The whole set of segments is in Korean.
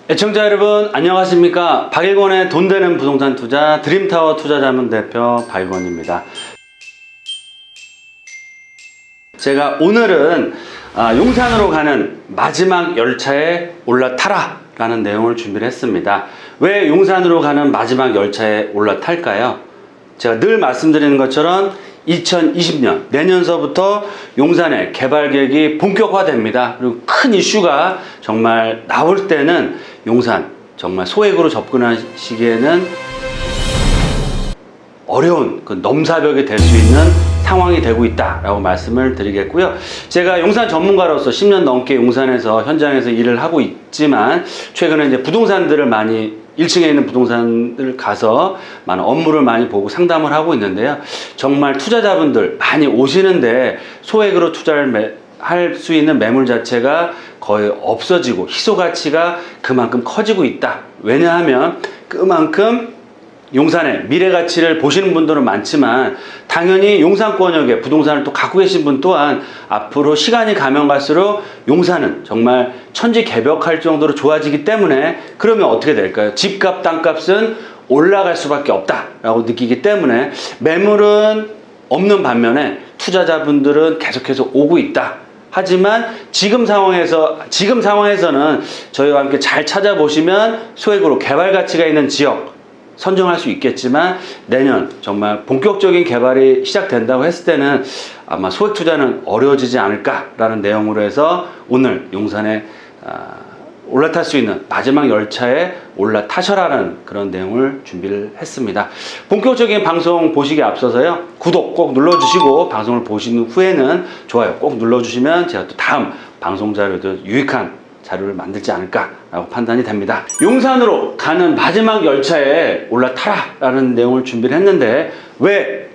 애청자 여러분 안녕하십니까. 박일권의 돈 되는 부동산 투자 드림타워 투자자문 대표 박일권입니다. 제가 오늘은 용산으로 가는 마지막 열차에 올라타라 라는 내용을 준비를 했습니다. 왜 용산으로 가는 마지막 열차에 올라탈까요? 제가 늘 말씀드리는 것처럼 2020년 내년서부터 용산의 개발 계획이 본격화됩니다. 그리고 큰 이슈가 정말 나올 때는 용산 정말 소액으로 접근하시기에는 어려운 그 넘사벽이 될 수 있는 상황이 되고 있다라고 말씀을 드리겠고요. 제가 용산 전문가로서 10년 넘게 용산에서 현장에서 일을 하고 있지만 최근에 이제 부동산들을 많이 1층에 있는 부동산을 가서 많은 업무를 많이 보고 상담을 하고 있는데요. 정말 투자자분들 많이 오시는데 소액으로 투자를 할 수 있는 매물 자체가 거의 없어지고 희소 가치가 그만큼 커지고 있다. 왜냐하면 그만큼 용산의 미래 가치를 보시는 분들은 많지만 당연히 용산권역에 부동산을 또 갖고 계신 분 또한 앞으로 시간이 가면 갈수록 용산은 정말 천지개벽할 정도로 좋아지기 때문에 그러면 어떻게 될까요? 집값, 땅값은 올라갈 수밖에 없다라고 느끼기 때문에 매물은 없는 반면에 투자자분들은 계속해서 오고 있다. 하지만 지금 상황에서는 저희와 함께 잘 찾아보시면 소액으로 개발 가치가 있는 지역 선정할 수 있겠지만 내년 정말 본격적인 개발이 시작된다고 했을 때는 아마 소액 투자는 어려워지지 않을까라는 내용으로 해서 오늘 용산에 올라탈 수 있는 마지막 열차에 올라타셔라는 그런 내용을 준비를 했습니다. 본격적인 방송 보시기에 앞서서요, 구독 꼭 눌러주시고 방송을 보신 후에는 좋아요 꼭 눌러주시면 제가 또 다음 방송 자료도 유익한 자료를 만들지 않을까라고 판단이 됩니다. 용산으로 가는 마지막 열차에 올라타라라는 내용을 준비를 했는데 왜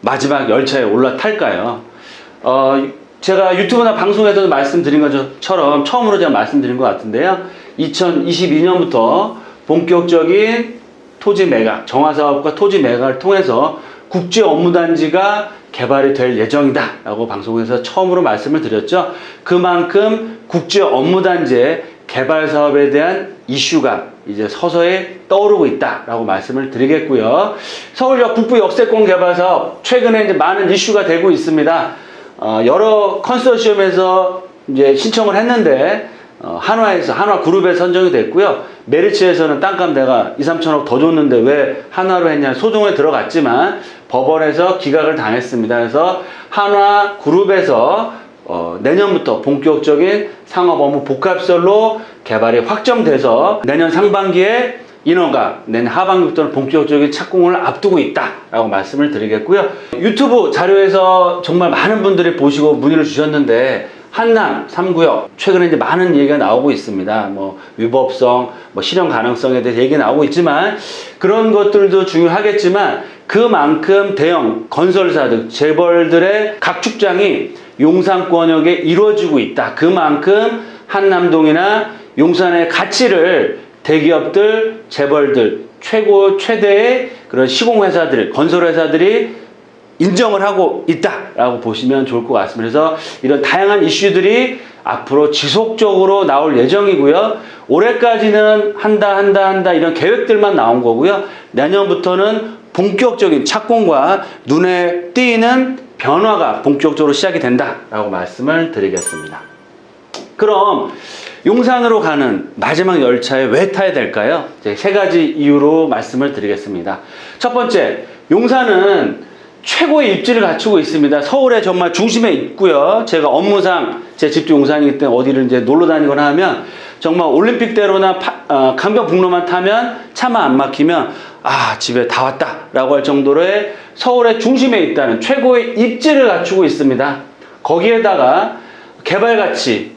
마지막 열차에 올라탈까요? 제가 유튜브나 방송에서도 말씀드린 것처럼 처음으로 제가 말씀드린 것 같은데요. 2022년부터 본격적인 토지 매각, 정화사업과 토지 매각을 통해서 국제 업무단지가 개발이 될 예정이다 라고 방송에서 처음으로 말씀을 드렸죠. 그만큼 국제 업무단지의 개발 사업에 대한 이슈가 이제 서서히 떠오르고 있다 라고 말씀을 드리겠고요. 서울역 북부 역세권 개발 사업 최근에 이제 많은 이슈가 되고 있습니다. 여러 컨소시엄에서 이제 신청을 했는데 한화 그룹에 선정이 됐고요. 메리츠에서는 땅값 내가 2, 3천억 더 줬는데 왜 한화로 했냐 소송에 들어갔지만 법원에서 기각을 당했습니다. 그래서 한화 그룹에서 내년부터 본격적인 상업 업무 복합설로 개발이 확정돼서 내년 상반기에 인허가, 내년 하반기부터는 본격적인 착공을 앞두고 있다라고 말씀을 드리겠고요. 유튜브 자료에서 정말 많은 분들이 보시고 문의를 주셨는데 한남 3구역 최근에 이제 많은 얘기가 나오고 있습니다. 위법성, 실현 가능성에 대해 얘기 나오고 있지만 그런 것들도 중요하겠지만 그만큼 대형 건설사들, 재벌들의 각축장이 용산권역에 이루어지고 있다. 그만큼 한남동이나 용산의 가치를 대기업들, 재벌들, 최대의 그런 시공회사들, 건설회사들이 인정을 하고 있다라고 보시면 좋을 것 같습니다. 그래서 이런 다양한 이슈들이 앞으로 지속적으로 나올 예정이고요. 올해까지는 한다 이런 계획들만 나온 거고요. 내년부터는 본격적인 착공과 눈에 띄는 변화가 본격적으로 시작이 된다라고 말씀을 드리겠습니다. 그럼 용산으로 가는 마지막 열차에 왜 타야 될까요? 세 가지 이유로 말씀을 드리겠습니다. 첫 번째, 용산은 최고의 입지를 갖추고 있습니다. 서울의 정말 중심에 있고요. 제가 업무상 제 집도 용산이기 때문에 어디를 이제 놀러 다니거나 하면 정말 올림픽대로나 강변북로만 타면 차만 안 막히면 집에 다 왔다 라고 할 정도로의 서울의 중심에 있다는 최고의 입지를 갖추고 있습니다. 거기에다가 개발가치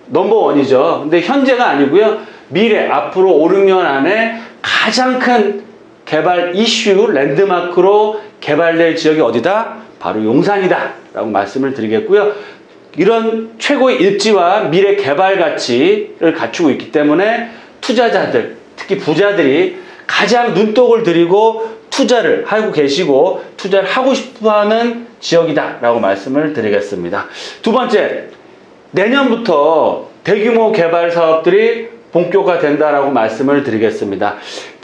넘버원이죠. 근데 현재가 아니고요. 미래 앞으로 5, 6년 안에 가장 큰 개발 이슈 랜드마크로 개발될 지역이 어디다? 바로 용산이다 라고 말씀을 드리겠고요. 이런 최고의 입지와 미래 개발 가치를 갖추고 있기 때문에 투자자들, 특히 부자들이 가장 눈독을 들이고 투자를 하고 계시고 투자를 하고 싶어하는 지역이다 라고 말씀을 드리겠습니다. 두 번째, 내년부터 대규모 개발 사업들이 본격화된다라고 말씀을 드리겠습니다.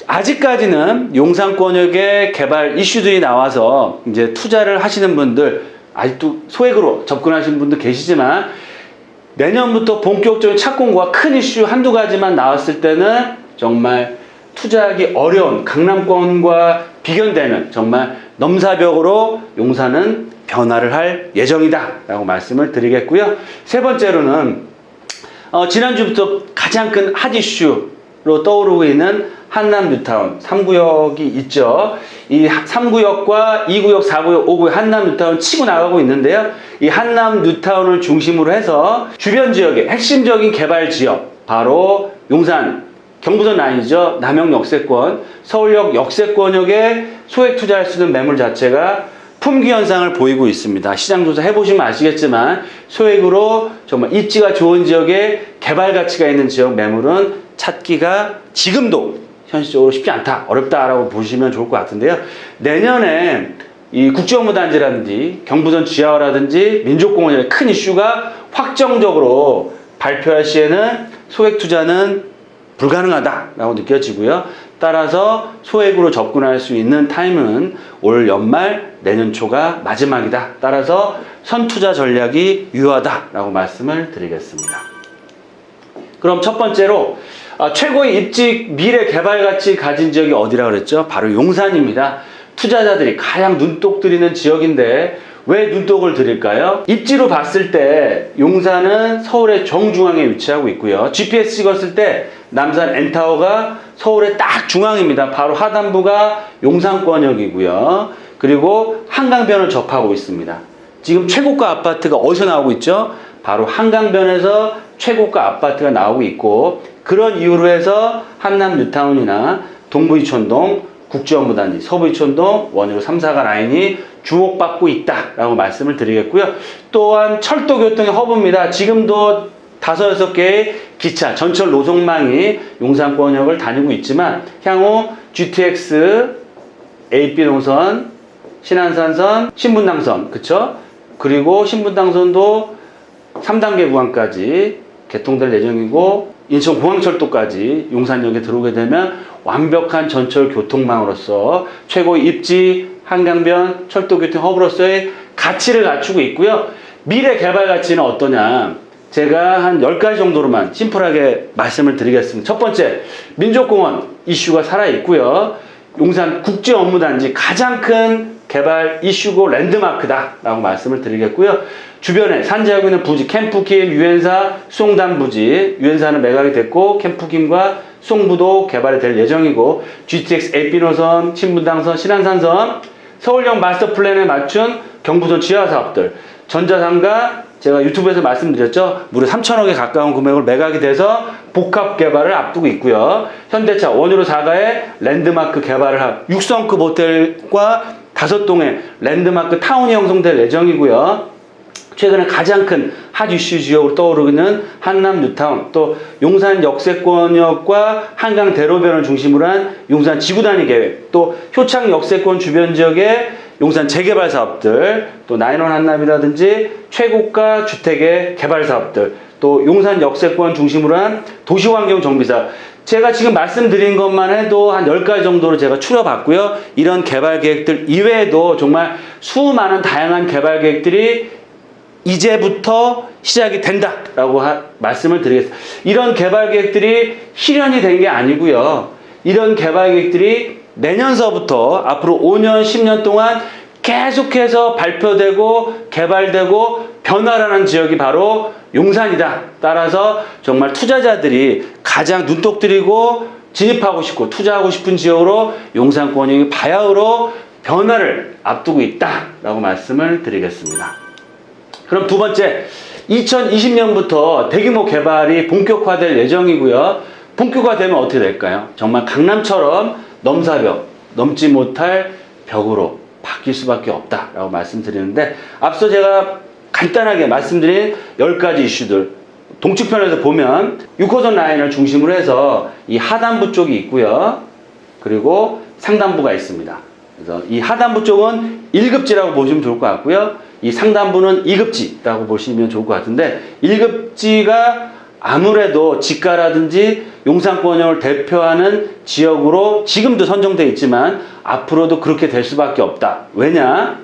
아직까지는 용산권역의 개발 이슈들이 나와서 이제 투자를 하시는 분들, 아직도 소액으로 접근하시는 분도 계시지만, 내년부터 본격적인 착공과 큰 이슈 한두 가지만 나왔을 때는 정말 투자하기 어려운 강남권과 비견되는 정말 넘사벽으로 용산은 변화를 할 예정이다 라고 말씀을 드리겠고요. 세 번째로는 지난주부터 가장 큰 핫 이슈로 떠오르고 있는 한남 뉴타운 3구역이 있죠. 이 3구역과 2구역, 4구역, 5구역 한남 뉴타운 치고 나가고 있는데요. 이 한남 뉴타운을 중심으로 해서 주변 지역의 핵심적인 개발 지역, 바로 용산 경부선 라인이죠. 남영 역세권, 서울역 역세권역에 소액 투자할 수 있는 매물 자체가 품귀 현상을 보이고 있습니다. 시장 조사 해보시면 아시겠지만 소액으로 정말 입지가 좋은 지역에 개발 가치가 있는 지역 매물은 찾기가 지금도 현실적으로 쉽지 않다, 어렵다라고 보시면 좋을 것 같은데요. 내년에 이 국제업무단지라든지 경부선 지하화라든지 민족공원의 큰 이슈가 확정적으로 발표할 시에는 소액 투자는 불가능하다라고 느껴지고요. 따라서 소액으로 접근할 수 있는 타임은 올 연말, 내년 초가 마지막이다. 따라서 선투자 전략이 유효하다라고 말씀을 드리겠습니다. 그럼 첫 번째로 최고의 입지 미래 개발 가치 가진 지역이 어디라고 그랬죠? 바로 용산입니다. 투자자들이 가장 눈독 들이는 지역인데 왜 눈독을 들일까요? 입지로 봤을 때 용산은 서울의 정중앙에 위치하고 있고요. GPS 찍었을 때 남산 N타워가 서울의 딱 중앙입니다. 바로 하단부가 용산권역이고요. 그리고 한강변을 접하고 있습니다. 지금 최고가 아파트가 어디서 나오고 있죠? 바로 한강변에서 최고가 아파트가 나오고 있고, 그런 이유로 해서 한남 뉴타운이나 동부이촌동, 국제업무단지, 서부이촌동, 원효로 3, 4가 라인이 주목받고 있다라고 말씀을 드리겠고요. 또한 철도교통의 허브입니다. 지금도 5, 6개의 기차, 전철 노선망이 용산권역을 다니고 있지만 향후 GTX, AP 노선, 신안산선, 신분당선, 그쵸? 그리고 신분당선도 3단계 구간까지 개통될 예정이고, 인천공항철도까지 용산역에 들어오게 되면 완벽한 전철 교통망으로서 최고의 입지, 한강변, 철도교통 허브로서의 가치를 갖추고 있고요. 미래 개발 가치는 어떠냐? 제가 한 10가지 정도로만 심플하게 말씀을 드리겠습니다. 첫 번째, 민족공원 이슈가 살아있고요. 용산 국제업무단지 가장 큰 개발 이슈고 랜드마크다 라고 말씀을 드리겠고요. 주변에 산재하고 있는 부지, 캠프킴, 유엔사, 수송단 부지, 유엔사는 매각이 됐고 캠프킴과 수송부도 개발이 될 예정이고, GTX AP 노선, 신분당선, 신안산선, 서울역 마스터 플랜에 맞춘 경부선 지하 사업들, 전자상가 제가 유튜브에서 말씀드렸죠. 무려 3천억에 가까운 금액을 매각이 돼서 복합 개발을 앞두고 있고요. 현대차 원효로 4가의 랜드마크 개발을 한 6성급 호텔과 5동의 랜드마크 타운이 형성될 예정이고요. 최근에 가장 큰 핫 이슈 지역으로 떠오르고 있는 한남 뉴타운, 또 용산 역세권역과 한강 대로변을 중심으로 한 용산 지구단위 계획, 또 효창 역세권 주변 지역의 용산 재개발 사업들, 또 나인원 한남이라든지 최고가 주택의 개발 사업들, 또 용산 역세권 중심으로 한 도시환경 정비사업, 제가 지금 말씀드린 것만 해도 한 10가지 정도로 제가 추려봤고요. 이런 개발 계획들 이외에도 정말 수많은 다양한 개발 계획들이 이제부터 시작이 된다라고 말씀을 드리겠습니다. 이런 개발 계획들이 실현이 된 게 아니고요. 이런 개발 계획들이 내년서부터 앞으로 5년, 10년 동안 계속해서 발표되고 개발되고 변화라는 지역이 바로 용산이다. 따라서 정말 투자자들이 가장 눈독 들이고 진입하고 싶고 투자하고 싶은 지역으로 용산권역이 바야흐로 변화를 앞두고 있다라고 말씀을 드리겠습니다. 그럼 두 번째, 2020년부터 대규모 개발이 본격화될 예정이고요. 본격화되면 어떻게 될까요? 정말 강남처럼 넘사벽, 넘지 못할 벽으로 바뀔 수밖에 없다라고 말씀드리는데, 앞서 제가 간단하게 말씀드린 10가지 이슈들, 동측편에서 보면 6호선 라인을 중심으로 해서 이 하단부 쪽이 있고요. 그리고 상단부가 있습니다. 그래서 이 하단부 쪽은 1급지라고 보시면 좋을 것 같고요. 이 상단부는 2급지라고 보시면 좋을 것 같은데, 1급지가 아무래도 직가라든지 용산권역을 대표하는 지역으로 지금도 선정되어 있지만 앞으로도 그렇게 될 수밖에 없다. 왜냐?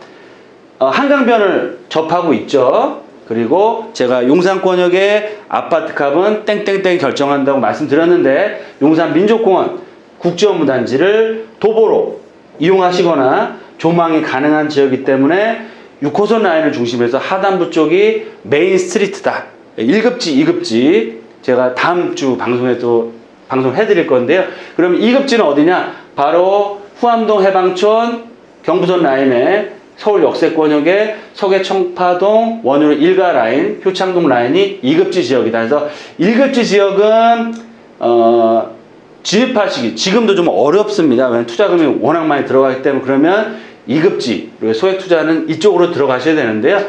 한강변을 접하고 있죠. 그리고 제가 용산권역의 아파트값은 땡땡땡 결정한다고 말씀드렸는데 용산민족공원 국제업무단지를 도보로 이용하시거나 조망이 가능한 지역이기 때문에 6호선 라인을 중심해서 하단부 쪽이 메인 스트리트다. 1급지, 2급지 제가 다음 주 방송에도 방송해 드릴 건데요. 그럼 2급지는 어디냐? 바로 후암동 해방촌 경부선 라인에 서울 역세권역의 서계청파동 원효로 일가 라인, 효창동 라인이 2급지 지역이다. 그래서 1급지 지역은 진입하시기 지금도 좀 어렵습니다. 왜냐하면 투자금이 워낙 많이 들어가기 때문에. 그러면 2급지 소액 투자는 이쪽으로 들어가셔야 되는데요.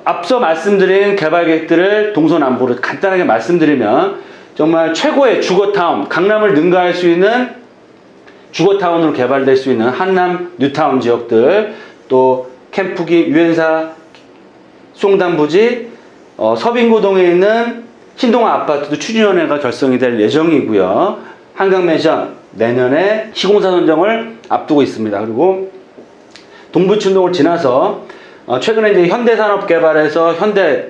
앞서 말씀드린 개발 계획들을 동서남북으로 간단하게 말씀드리면 정말 최고의 주거타운, 강남을 능가할 수 있는 주거타운으로 개발될 수 있는 한남 뉴타운 지역들, 또 캠프기 유엔사 송담부지, 서빙고동에 있는 신동아 아파트도 추진위원회가 결성이 될 예정이고요. 한강맨션 내년에 시공사 선정을 앞두고 있습니다. 그리고 동부춘동을 지나서 최근에 이제 현대산업개발에서 현대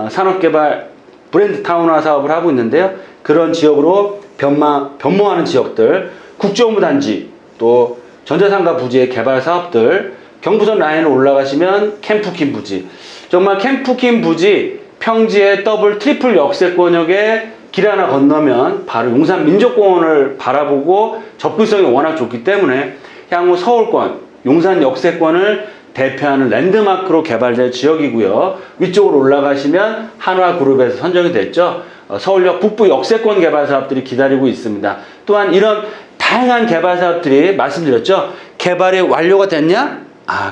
산업개발 브랜드 타운화 사업을 하고 있는데요. 그런 지역으로 변모하는 지역들, 국제업무단지, 또 전자상가 부지의 개발 사업들, 경부선 라인을 올라가시면 캠프킴 부지, 정말 캠프킴 부지 평지의 더블 트리플 역세권역에 길 하나 건너면 바로 용산민족공원을 바라보고 접근성이 워낙 좋기 때문에 향후 서울권, 용산 역세권을 대표하는 랜드마크로 개발될 지역이고요. 위쪽으로 올라가시면 한화그룹에서 선정이 됐죠. 서울역 북부 역세권 개발 사업들이 기다리고 있습니다. 또한 이런 다양한 개발 사업들이 말씀드렸죠. 개발이 완료가 됐냐?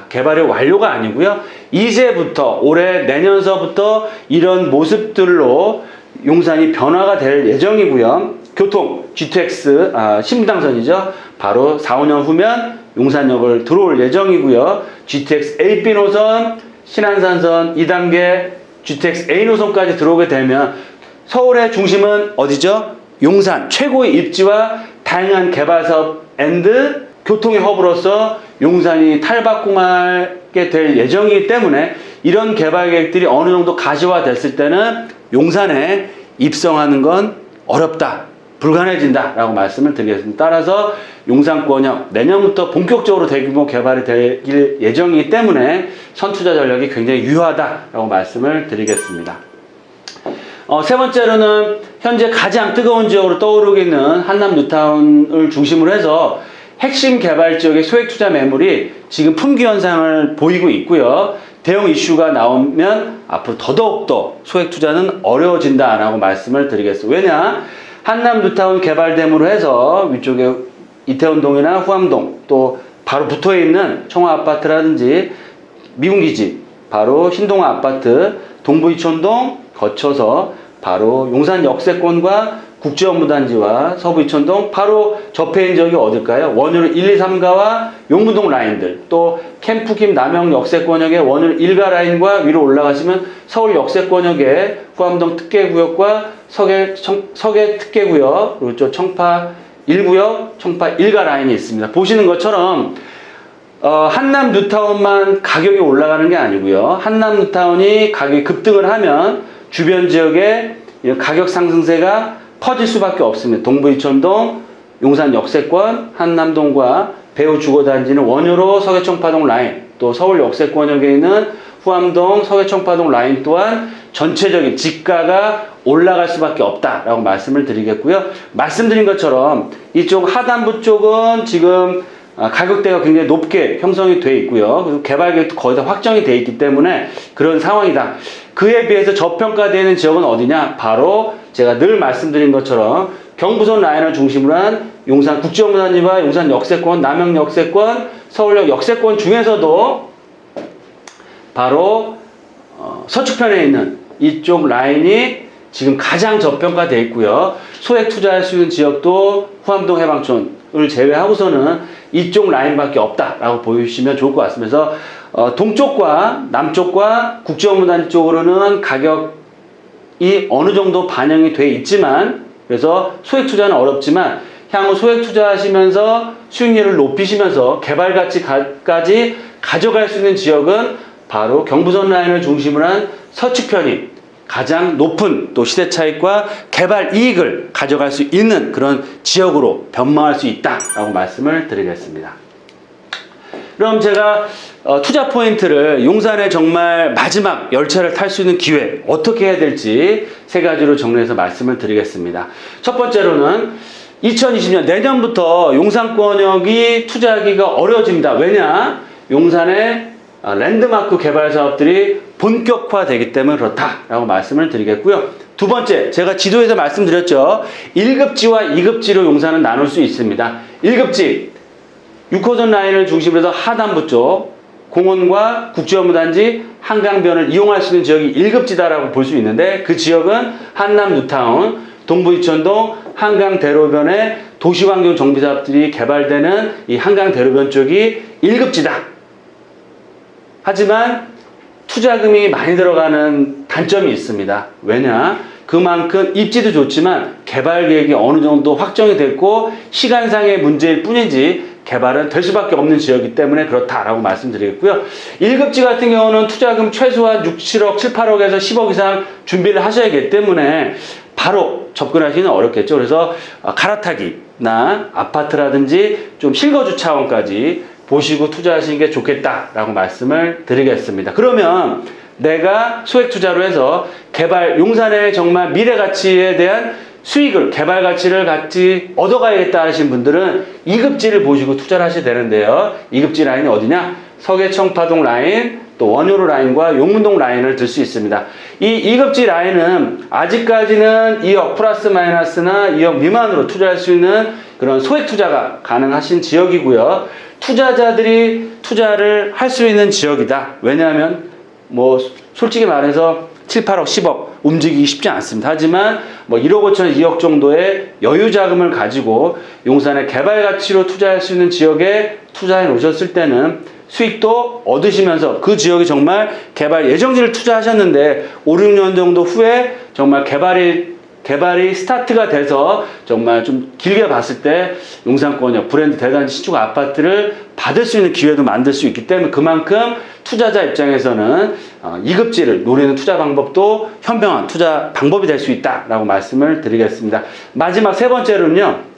개발이 완료가 아니고요. 이제부터 올해 내년서부터 이런 모습들로 용산이 변화가 될 예정이고요. 교통 GTX 신분당선이죠. 바로 4, 5년 후면 용산역을 들어올 예정이고요. GTX AB 노선, 신안산선 2단계 GTX A 노선까지 들어오게 되면 서울의 중심은 어디죠? 용산 최고의 입지와 다양한 개발사업 앤드 교통의 허브로서 용산이 탈바꿈하게 될 예정이기 때문에 이런 개발 계획들이 어느 정도 가시화됐을 때는 용산에 입성하는 건 어렵다, 불가능해진다 라고 말씀을 드리겠습니다. 따라서 용산권역 내년부터 본격적으로 대규모 개발이 될 예정이기 때문에 선투자 전략이 굉장히 유효하다 라고 말씀을 드리겠습니다. 세 번째로는 현재 가장 뜨거운 지역으로 떠오르고 있는 한남 뉴타운을 중심으로 해서 핵심 개발 지역의 소액 투자 매물이 지금 품귀 현상을 보이고 있고요. 대형 이슈가 나오면 앞으로 더더욱더 소액 투자는 어려워진다라고 말씀을 드리겠습니다. 왜냐? 한남 뉴타운 개발됨으로 해서 위쪽에 이태원동이나 후암동, 또 바로 붙어 있는 청화 아파트라든지 미군기지, 바로 신동아 아파트, 동부이촌동 거쳐서 바로 용산 역세권과 국제업무단지와 서부이촌동 바로 접해 있는 지역이 어딜까요? 원효로 1, 2, 3가와 용무동 라인들, 또 캠프김 남영 역세권역의 원효로 1가 라인과 위로 올라가시면 서울 역세권역의 후암동 특계구역과 서계 특계구역, 그리고 또 청파 1구역, 청파 1가 라인이 있습니다. 보시는 것처럼 한남 뉴타운만 가격이 올라가는 게 아니고요. 한남 뉴타운이 가격이 급등을 하면 주변 지역에 가격 상승세가 퍼질 수밖에 없습니다. 동부이촌동, 용산 역세권, 한남동과 배우 주거단지는 원효로 서계청파동 라인, 또 서울 역세권역에 있는 후암동, 서계청파동 라인 또한 전체적인 지가가 올라갈 수밖에 없다라고 말씀을 드리겠고요. 말씀드린 것처럼 이쪽 하단부 쪽은 지금 가격대가 굉장히 높게 형성이 되어 있고요. 그리고 개발 계획도 거의 다 확정이 되어 있기 때문에 그런 상황이다. 그에 비해서 저평가되는 지역은 어디냐? 바로 제가 늘 말씀드린 것처럼 경부선 라인을 중심으로 한 용산 국제업무단지와 용산 역세권, 남영 역세권, 서울역 역세권 중에서도 바로 서측편에 있는 이쪽 라인이 지금 가장 저평가되어 있고요. 소액 투자할 수 있는 지역도 후암동 해방촌을 제외하고서는 이쪽 라인밖에 없다라고 보시면 좋을 것 같습니다. 그래서 동쪽과 남쪽과 국제업무단지 쪽으로는 가격 어느 정도 반영이 돼 있지만, 그래서 소액 투자는 어렵지만 향후 소액 투자하시면서 수익률을 높이시면서 개발 가치까지 가져갈 수 있는 지역은 바로 경부선 라인을 중심으로 한 서측편이 가장 높은 또 시대 차익과 개발 이익을 가져갈 수 있는 그런 지역으로 변모할 수 있다라고 말씀을 드리겠습니다. 그럼 제가 투자 포인트를 용산의 정말 마지막 열차를 탈 수 있는 기회 어떻게 해야 될지 세 가지로 정리해서 말씀을 드리겠습니다. 첫 번째로는 2020년 내년부터 용산권역이 투자하기가 어려워집니다. 왜냐? 용산의 랜드마크 개발 사업들이 본격화되기 때문에 그렇다라고 말씀을 드리겠고요. 두 번째, 제가 지도에서 말씀드렸죠. 1급지와 2급지로 용산은 나눌 수 있습니다. 1급지 6호선 라인을 중심으로 해서 하단부 쪽 공원과 국제업무단지 한강변을 이용할 수 있는 지역이 1급지다라고 볼 수 있는데, 그 지역은 한남 뉴타운, 동부 이천동, 한강 대로변의 도시환경 정비 사업들이 개발되는 이 한강 대로변 쪽이 1급지다. 하지만 투자금이 많이 들어가는 단점이 있습니다. 왜냐? 그만큼 입지도 좋지만 개발 계획이 어느 정도 확정이 됐고 시간상의 문제일 뿐이지 개발은 될 수밖에 없는 지역이기 때문에 그렇다라고 말씀드리겠고요. 1급지 같은 경우는 투자금 최소한 6, 7억, 7, 8억에서 10억 이상 준비를 하셔야 하기 때문에 바로 접근하기는 어렵겠죠. 그래서 갈아타기나 아파트라든지 좀 실거주 차원까지 보시고 투자하시는 게 좋겠다라고 말씀을 드리겠습니다. 그러면 내가 소액 투자로 해서 개발, 용산의 정말 미래 가치에 대한 수익을, 개발 가치를 같이 얻어가야겠다 하신 분들은 2급지를 보시고 투자를 하셔야 되는데요. 2급지 라인이 어디냐? 서계청파동 라인, 또 원효로 라인과 용문동 라인을 들 수 있습니다. 이 2급지 라인은 아직까지는 2억 플러스 마이너스나 2억 미만으로 투자할 수 있는 그런 소액 투자가 가능하신 지역이고요. 투자자들이 투자를 할 수 있는 지역이다. 왜냐하면 뭐 솔직히 말해서 7, 8억, 10억 움직이기 쉽지 않습니다. 하지만 뭐 1억 5천, 2억 정도의 여유 자금을 가지고 용산의 개발 가치로 투자할 수 있는 지역에 투자해 놓으셨을 때는 수익도 얻으시면서 그 지역이 정말 개발 예정지를 투자하셨는데 5, 6년 정도 후에 정말 개발이 스타트가 돼서 정말 좀 길게 봤을 때 용산권역 브랜드 대단지 신축 아파트를 받을 수 있는 기회도 만들 수 있기 때문에 그만큼 투자자 입장에서는 2급지를 노리는 투자 방법도 현명한 투자 방법이 될 수 있다라고 말씀을 드리겠습니다. 마지막 세 번째로는요.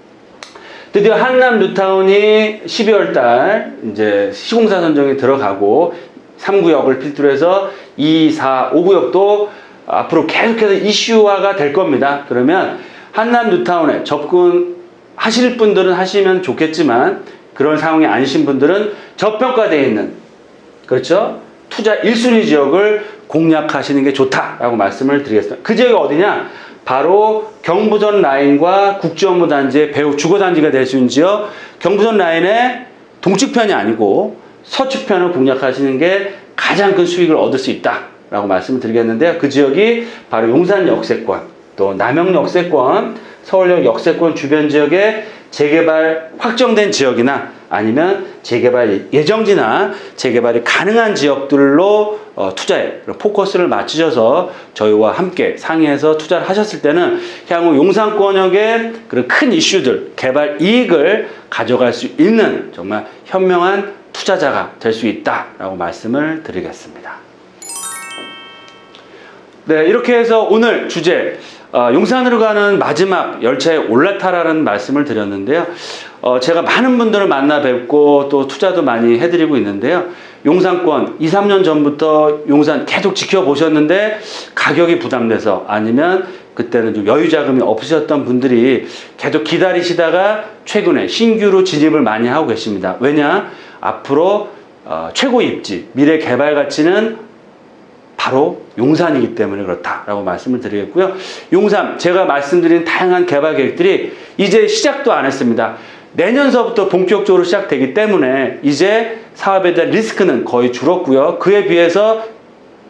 드디어 한남 뉴타운이 12월 달 이제 시공사 선정이 들어가고 3구역을 필두로 해서 2, 4, 5구역도 앞으로 계속해서 이슈화가 될 겁니다. 그러면 한남 뉴타운에 접근하실 분들은 하시면 좋겠지만 그런 상황이 아니신 분들은 저평가되어 있는, 그렇죠? 투자 1순위 지역을 공략하시는 게 좋다라고 말씀을 드리겠습니다. 그 지역이 어디냐? 바로 경부선 라인과 국제업무단지의 배후 주거단지가 될 수 있는 지역, 경부선 라인의 동측편이 아니고 서측편을 공략하시는 게 가장 큰 수익을 얻을 수 있다라고 말씀을 드리겠는데요. 그 지역이 바로 용산 역세권, 또 남영 역세권, 서울역 역세권 주변 지역에 재개발 확정된 지역이나 아니면 재개발 예정지나 재개발이 가능한 지역들로 투자에 포커스를 맞추셔서 저희와 함께 상의해서 투자를 하셨을 때는 향후 용산권역의 그런 큰 이슈들, 개발 이익을 가져갈 수 있는 정말 현명한 투자자가 될 수 있다라고 말씀을 드리겠습니다. 네, 이렇게 해서 오늘 주제 용산으로 가는 마지막 열차에 올라타라는 말씀을 드렸는데요. 제가 많은 분들을 만나 뵙고 또 투자도 많이 해드리고 있는데요. 용산권 2, 3년 전부터 용산 계속 지켜보셨는데 가격이 부담돼서 아니면 그때는 좀 여유 자금이 없으셨던 분들이 계속 기다리시다가 최근에 신규로 진입을 많이 하고 계십니다. 왜냐? 앞으로 최고 입지, 미래 개발 가치는 바로 용산이기 때문에 그렇다라고 말씀을 드리겠고요. 용산, 제가 말씀드린 다양한 개발 계획들이 이제 시작도 안 했습니다. 내년서부터 본격적으로 시작되기 때문에 이제 사업에 대한 리스크는 거의 줄었고요. 그에 비해서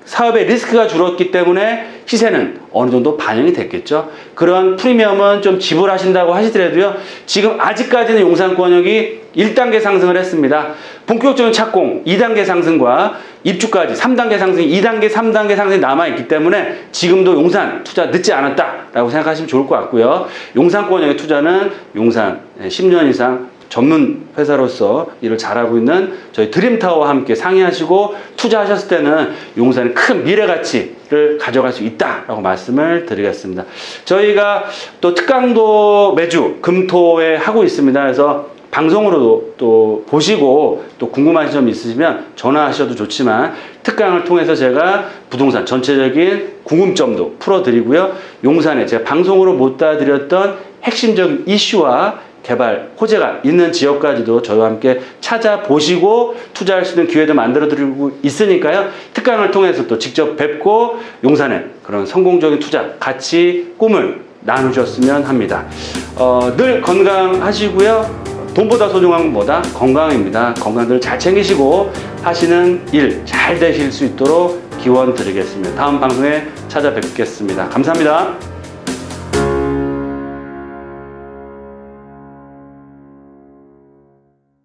사업의 리스크가 줄었기 때문에 시세는 어느 정도 반영이 됐겠죠. 그런 프리미엄은 좀 지불하신다고 하시더라도요. 지금 아직까지는 용산권역이 1단계 상승을 했습니다. 본격적인 착공 2단계 상승과 입주까지 3단계 상승, 2단계, 3단계 상승이 남아있기 때문에 지금도 용산 투자 늦지 않았다라고 생각하시면 좋을 것 같고요. 용산권역의 투자는 용산 10년 이상 전문 회사로서 일을 잘하고 있는 저희 드림타워와 함께 상의하시고 투자하셨을 때는 용산의 큰 미래 가치를 가져갈 수 있다라고 말씀을 드리겠습니다. 저희가 또 특강도 매주 금토에 하고 있습니다. 그래서 방송으로도 또 보시고 또 궁금하신 점 있으시면 전화하셔도 좋지만 특강을 통해서 제가 부동산 전체적인 궁금점도 풀어드리고요. 용산에 제가 방송으로 못 다드렸던 핵심적인 이슈와 개발 호재가 있는 지역까지도 저희와 함께 찾아보시고 투자할 수 있는 기회도 만들어드리고 있으니까요. 특강을 통해서 또 직접 뵙고 용산의 그런 성공적인 투자, 가치, 꿈을 나누셨으면 합니다. 늘 건강하시고요. 돈보다 소중한 건 뭐다? 건강입니다. 건강들 잘 챙기시고 하시는 일 잘 되실 수 있도록 기원 드리겠습니다. 다음 방송에 찾아뵙겠습니다. 감사합니다.